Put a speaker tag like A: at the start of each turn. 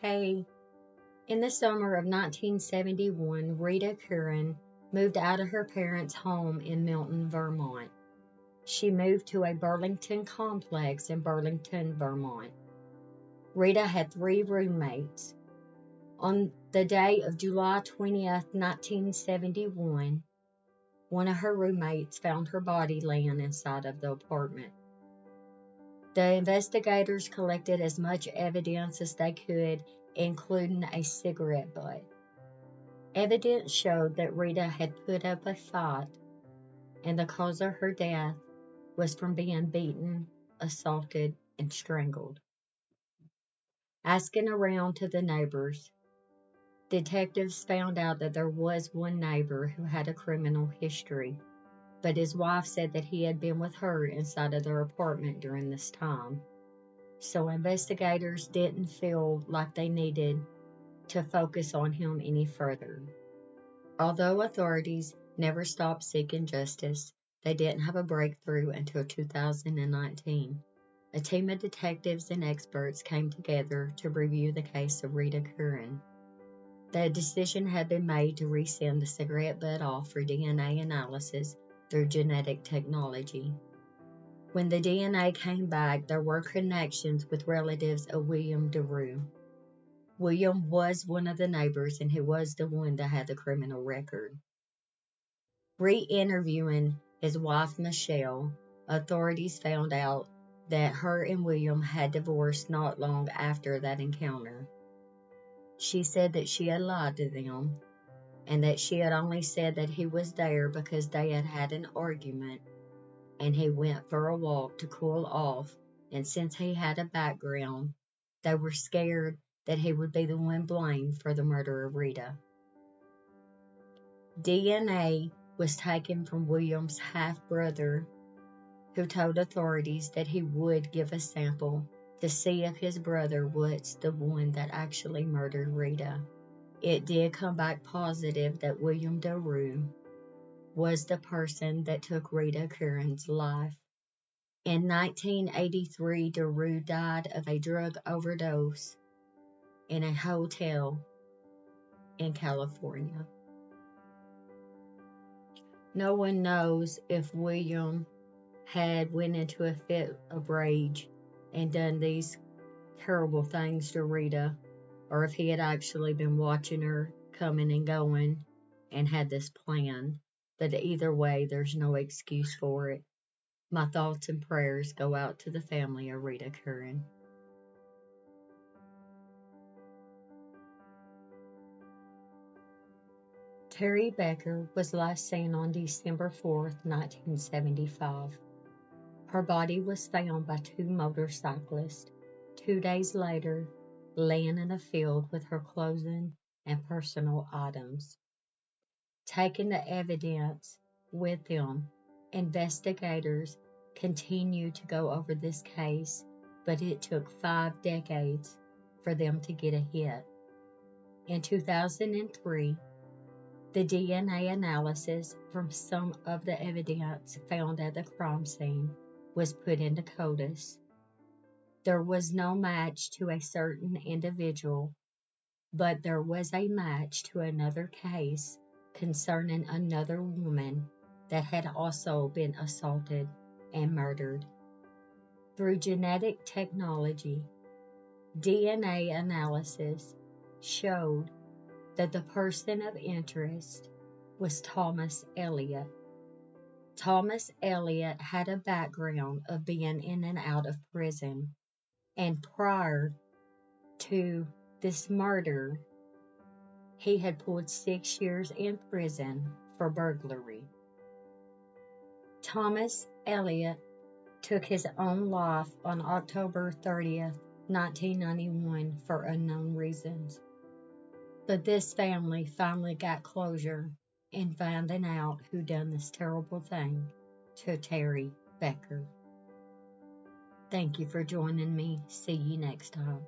A: Hey, in the summer of 1971, Rita Curran moved out of her parents' home in Milton, Vermont. She moved to a Burlington complex in Burlington, Vermont. Rita had three roommates. On the day of July 20th, 1971, one of her roommates found her body laying inside of the apartment. The investigators collected as much evidence as they could, including a cigarette butt. Evidence showed that Rita had put up a fight, and the cause of her death was from being beaten, assaulted, and strangled. Asking around to the neighbors, detectives found out that there was one neighbor who had a criminal history, but his wife said that he had been with her inside of their apartment during this time. So investigators didn't feel like they needed to focus on him any further. Although authorities never stopped seeking justice, they didn't have a breakthrough until 2019. A team of detectives and experts came together to review the case of Rita Curran. The decision had been made to resend the cigarette butt off for DNA analysis through genetic technology. When the DNA came back, there were connections with relatives of William Teree. William was one of the neighbors, and he was the one that had the criminal record. Re-interviewing his wife Michelle, authorities found out that her and William had divorced not long after that encounter. She said that she had lied to them, and that she had only said that he was there because they had had an argument, and he went for a walk to cool off, and since he had a background, they were scared that he would be the one blamed for the murder of Rita. DNA was taken from William's half-brother, who told authorities that he would give a sample to see if his brother was the one that actually murdered Rita. It did come back positive that William Teree was the person that took Rita Curran's life. In 1983, Teree died of a drug overdose in a hotel in California. No one knows if William had went into a fit of rage and done these terrible things to Rita, or if he had actually been watching her coming and going and had this plan. But either way, there's no excuse for it. My thoughts and prayers go out to the family of Rita Curran. Teree Becker was last seen on December 4th, 1975. Her body was found by two motorcyclists 2 days later, laying in a field with her clothing and personal items. Taking the evidence with them, investigators continued to go over this case, but it took 5 decades for them to get a hit. In 2003, the DNA analysis from some of the evidence found at the crime scene was put into CODIS. There was no match to a certain individual, but there was a match to another case concerning another woman that had also been assaulted and murdered. Through genetic technology, DNA analysis showed that the person of interest was Thomas Elliott. Thomas Elliott had a background of being in and out of prison, and prior to this murder, he had pulled 6 years in prison for burglary. Thomas Elliott took his own life on October 30th, 1991 for unknown reasons. But this family finally got closure in finding out who done this terrible thing to Teree Becker. Thank you for joining me. See you next time.